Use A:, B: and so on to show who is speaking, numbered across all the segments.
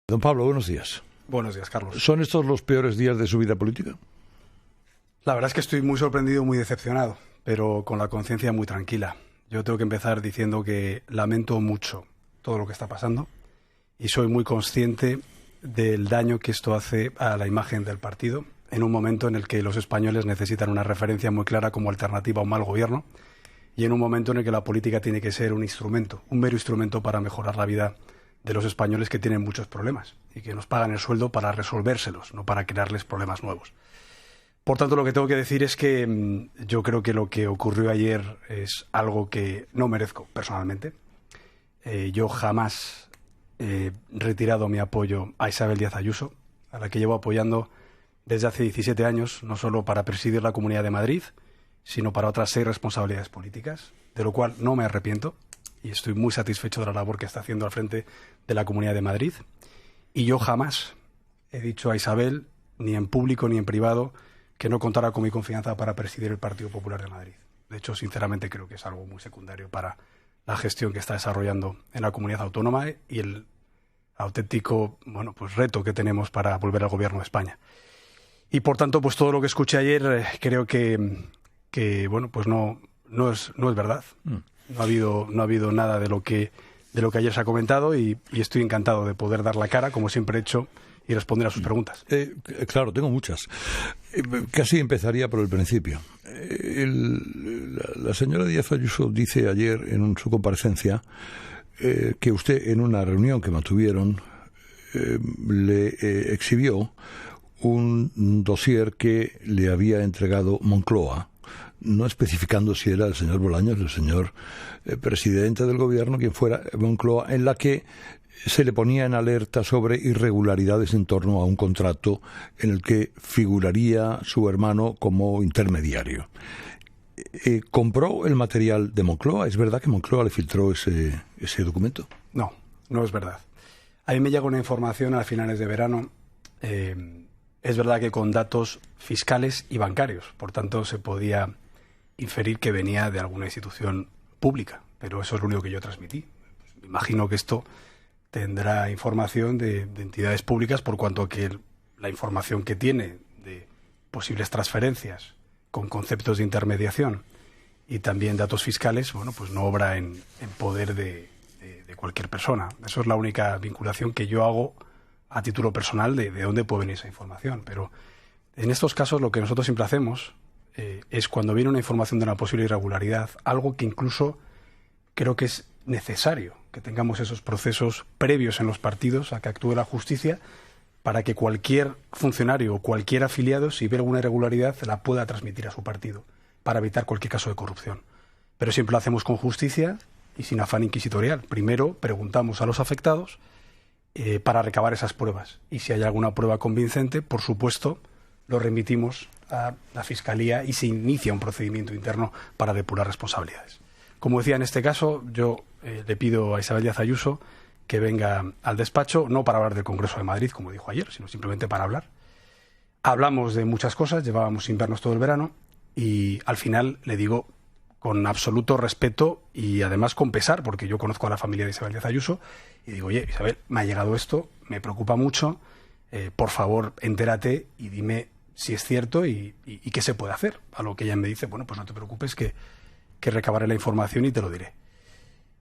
A: Don Pablo, buenos días.
B: Buenos días, Carlos.
A: ¿Son estos los peores días de su vida política?
B: La verdad es que estoy muy sorprendido, muy decepcionado, pero con la conciencia muy tranquila. Yo tengo que empezar diciendo que lamento mucho todo lo que está pasando y soy muy consciente del daño que esto hace a la imagen del partido en un momento en el que los españoles necesitan una referencia muy clara como alternativa a un mal gobierno y en un momento en el que la política tiene que ser un instrumento, un mero instrumento para mejorar la vida de los españoles que tienen muchos problemas y que nos pagan el sueldo para resolvérselos, no para crearles problemas nuevos. Por tanto, lo que tengo que decir es que yo creo que lo que ocurrió ayer es algo que no merezco personalmente. Yo jamás he retirado mi apoyo a Isabel Díaz Ayuso, a la que llevo apoyando desde hace 17 años, no solo para presidir la Comunidad de Madrid, sino para otras 6 responsabilidades políticas, de lo cual no me arrepiento. Y estoy muy satisfecho de la labor que está haciendo al frente de la Comunidad de Madrid. Y yo jamás he dicho a Isabel, ni en público ni en privado, que no contara con mi confianza para presidir el Partido Popular de Madrid. De hecho, sinceramente, creo que es algo muy secundario para la gestión que está desarrollando en la comunidad autónoma y el auténtico, reto que tenemos para volver al gobierno de España. Y por tanto, pues todo lo que escuché ayer creo que no es verdad. No ha habido nada de lo que ayer se ha comentado y estoy encantado de poder dar la cara, como siempre he hecho, y responder a sus preguntas.
A: Claro, tengo muchas. Casi empezaría por el principio. La señora Díaz Ayuso dice ayer en su comparecencia que usted en una reunión que mantuvieron le exhibió un dossier que le había entregado Moncloa, no especificando si era el señor Bolaños, el señor presidente del gobierno, quien fuera, Moncloa, en la que se le ponía en alerta sobre irregularidades en torno a un contrato en el que figuraría su hermano como intermediario. ¿Compró el material de Moncloa? ¿Es verdad que Moncloa le filtró ese documento?
B: No, no es verdad. A mí me llegó una información a finales de verano. Es verdad que con datos fiscales y bancarios. Por tanto, se podía inferir que venía de alguna institución pública, pero eso es lo único que yo transmití. Me imagino que esto tendrá información de entidades públicas, por cuanto que la información que tiene de posibles transferencias con conceptos de intermediación y también datos fiscales, pues no obra en poder de cualquier persona. Eso es la única vinculación que yo hago a título personal de dónde puede venir esa información. Pero en estos casos lo que nosotros siempre hacemos es cuando viene una información de una posible irregularidad, algo que incluso creo que es necesario que tengamos esos procesos previos en los partidos a que actúe la justicia para que cualquier funcionario o cualquier afiliado, si ve alguna irregularidad, la pueda transmitir a su partido para evitar cualquier caso de corrupción. Pero siempre lo hacemos con justicia y sin afán inquisitorial. Primero preguntamos a los afectados para recabar esas pruebas. Y si hay alguna prueba convincente, por supuesto, lo remitimos a la Fiscalía y se inicia un procedimiento interno para depurar responsabilidades. Como decía, en este caso, yo le pido a Isabel Díaz Ayuso que venga al despacho, no para hablar del Congreso de Madrid, como dijo ayer, sino simplemente para hablar. Hablamos de muchas cosas, llevábamos sin vernos todo el verano y al final le digo con absoluto respeto y además con pesar, porque yo conozco a la familia de Isabel Díaz Ayuso, y digo, oye, Isabel, me ha llegado esto, me preocupa mucho, por favor, entérate y dime si es cierto y qué se puede hacer. A lo que ella me dice, pues no te preocupes, que recabaré la información y te lo diré.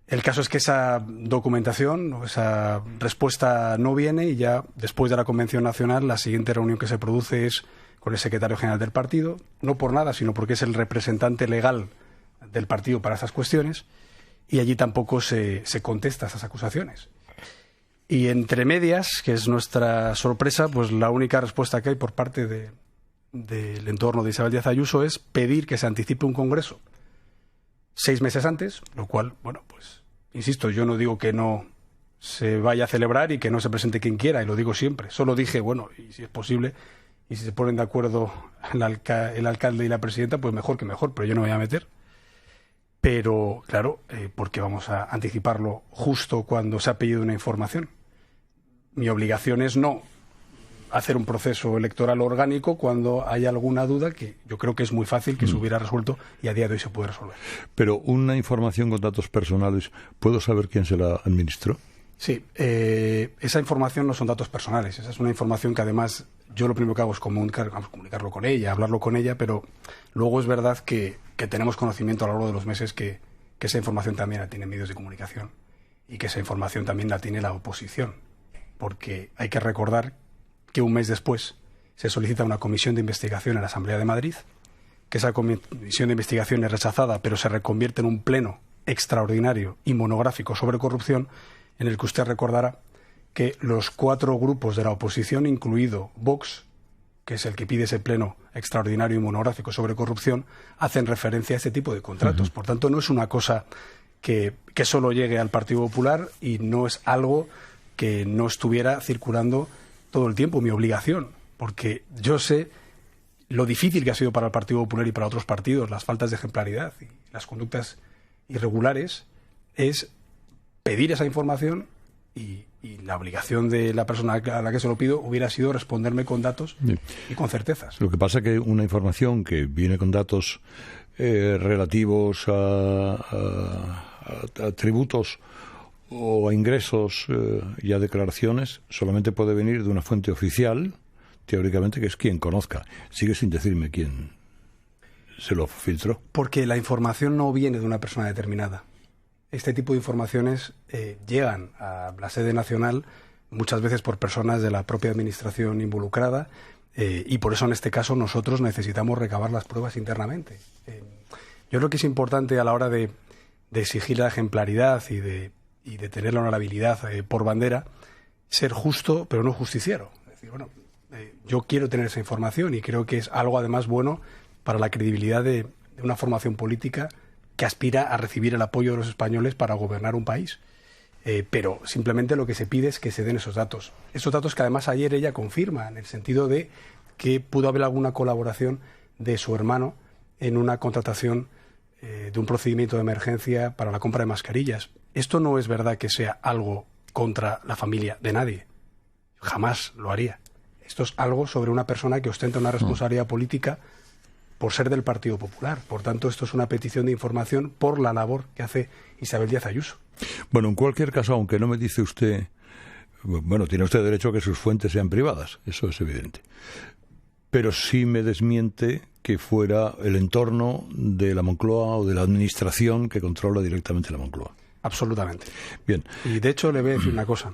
B: El caso es que esa documentación o esa respuesta no viene y ya después de la Convención Nacional la siguiente reunión que se produce es con el secretario general del partido, no por nada, sino porque es el representante legal del partido para esas cuestiones, y allí tampoco se contesta esas acusaciones. Y entre medias, que es nuestra sorpresa, pues la única respuesta que hay por parte del entorno de Isabel Díaz Ayuso es pedir que se anticipe un congreso 6 meses antes, lo cual, insisto, yo no digo que no se vaya a celebrar y que no se presente quien quiera, y lo digo siempre. Solo dije, y si es posible, y si se ponen de acuerdo el alcalde y la presidenta, pues mejor que mejor, pero yo no me voy a meter. Pero, claro, porque vamos a anticiparlo justo cuando se ha pedido una información. Mi obligación es no hacer un proceso electoral orgánico cuando hay alguna duda que yo creo que es muy fácil que se hubiera resuelto y a día de hoy se puede resolver.
A: Pero una información con datos personales, ¿puedo saber quién se la administró?
B: Sí, esa información no son datos personales, esa es una información que además yo lo primero que hago es comunicarlo con ella, hablarlo con ella, pero luego es verdad que tenemos conocimiento a lo largo de los meses que esa información también la tienen medios de comunicación y que esa información también la tiene la oposición, porque hay que recordar que un mes después se solicita una comisión de investigación en la Asamblea de Madrid, que esa comisión de investigación es rechazada, pero se reconvierte en un pleno extraordinario y monográfico sobre corrupción, en el que usted recordará que los 4 grupos de la oposición, incluido Vox, que es el que pide ese pleno extraordinario y monográfico sobre corrupción, hacen referencia a este tipo de contratos. Por tanto, no es una cosa que solo llegue al Partido Popular y no es algo que no estuviera circulando todo el tiempo, mi obligación, porque yo sé lo difícil que ha sido para el Partido Popular y para otros partidos las faltas de ejemplaridad y las conductas irregulares, es pedir esa información y la obligación de la persona a la que se lo pido hubiera sido responderme con datos y con certezas.
A: Lo que pasa es que una información que viene con datos relativos a tributos o a ingresos y a declaraciones solamente puede venir de una fuente oficial, teóricamente, que es quien conozca. Sigue sin decirme quién se lo filtró.
B: Porque la información no viene de una persona determinada. Este tipo de informaciones llegan a la sede nacional muchas veces por personas de la propia administración involucrada y por eso en este caso nosotros necesitamos recabar las pruebas internamente. Yo creo que es importante a la hora de exigir la ejemplaridad y de tener la honorabilidad por bandera, ser justo pero no justiciero. Es decir, bueno, yo quiero tener esa información y creo que es algo además bueno para la credibilidad de una formación política que aspira a recibir el apoyo de los españoles para gobernar un país. Pero simplemente lo que se pide es que se den esos datos. Esos datos que además ayer ella confirma, en el sentido de que pudo haber alguna colaboración de su hermano en una contratación de un procedimiento de emergencia para la compra de mascarillas. Esto no es verdad que sea algo contra la familia de nadie. Jamás lo haría. Esto es algo sobre una persona que ostenta una responsabilidad política por ser del Partido Popular. Por tanto, esto es una petición de información por la labor que hace Isabel Díaz Ayuso.
A: Bueno, en cualquier caso, aunque no me dice usted... Bueno, tiene usted derecho a que sus fuentes sean privadas, eso es evidente. Pero sí me desmiente que fuera el entorno de la Moncloa o de la administración que controla directamente la Moncloa.
B: Absolutamente.
A: Bien.
B: Y de hecho le voy a decir una cosa.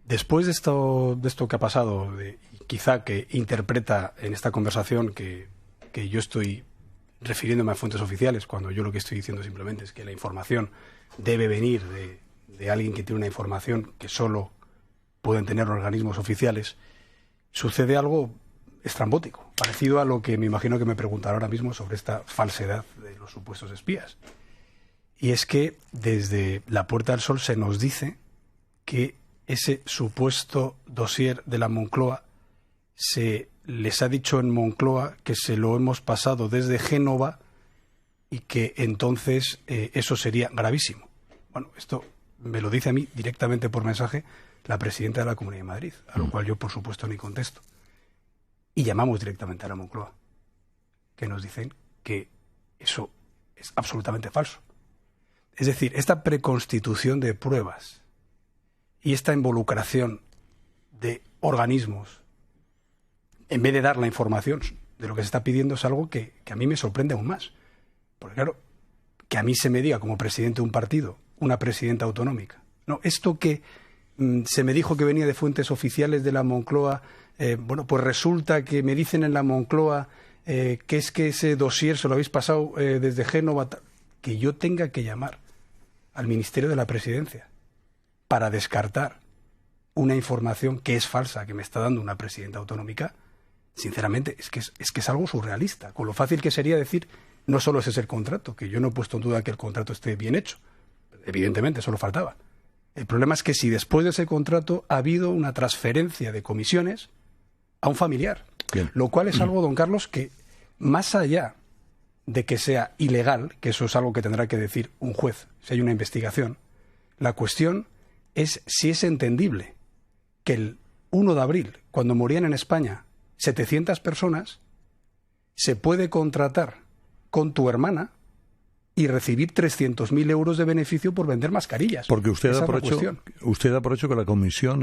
B: Después de esto que ha pasado, quizá que interpreta en esta conversación que yo estoy refiriéndome a fuentes oficiales, cuando yo lo que estoy diciendo simplemente es que la información debe venir de alguien que tiene una información que solo pueden tener organismos oficiales, sucede algo estrambótico, parecido a lo que me imagino que me preguntará ahora mismo sobre esta falsedad de los supuestos espías. Y es que desde la Puerta del Sol se nos dice que ese supuesto dossier de la Moncloa se les ha dicho en Moncloa que se lo hemos pasado desde Génova y que entonces eso sería gravísimo. Bueno, esto me lo dice a mí directamente por mensaje la presidenta de la Comunidad de Madrid, a lo cual yo por supuesto ni contesto. Y llamamos directamente a la Moncloa, que nos dicen que eso es absolutamente falso. Es decir, esta preconstitución de pruebas y esta involucración de organismos, en vez de dar la información de lo que se está pidiendo, es algo que a mí me sorprende aún más. Porque claro, que a mí se me diga como presidente de un partido, una presidenta autonómica. No, esto que se me dijo que venía de fuentes oficiales de la Moncloa, bueno, pues resulta que me dicen en la Moncloa que es que ese dossier se lo habéis pasado desde Génova, que yo tenga que llamar al Ministerio de la Presidencia para descartar una información que es falsa, que me está dando una presidenta autonómica, sinceramente, es que es algo surrealista. Con lo fácil que sería decir, no solo ese es el contrato, que yo no he puesto en duda que el contrato esté bien hecho. Evidentemente, solo faltaba. El problema es que si después de ese contrato ha habido una transferencia de comisiones a un familiar.
A: Bien.
B: Lo cual es algo, don Carlos, que más allá de que sea ilegal, que eso es algo que tendrá que decir un juez si hay una investigación, la cuestión es si es entendible que el 1 de abril, cuando morían en España 700 personas, se puede contratar con tu hermana y recibir 300.000 euros de beneficio por vender mascarillas.
A: Porque usted
B: Esa
A: da
B: es
A: por
B: la
A: hecho,
B: cuestión.
A: usted da por hecho que la comisión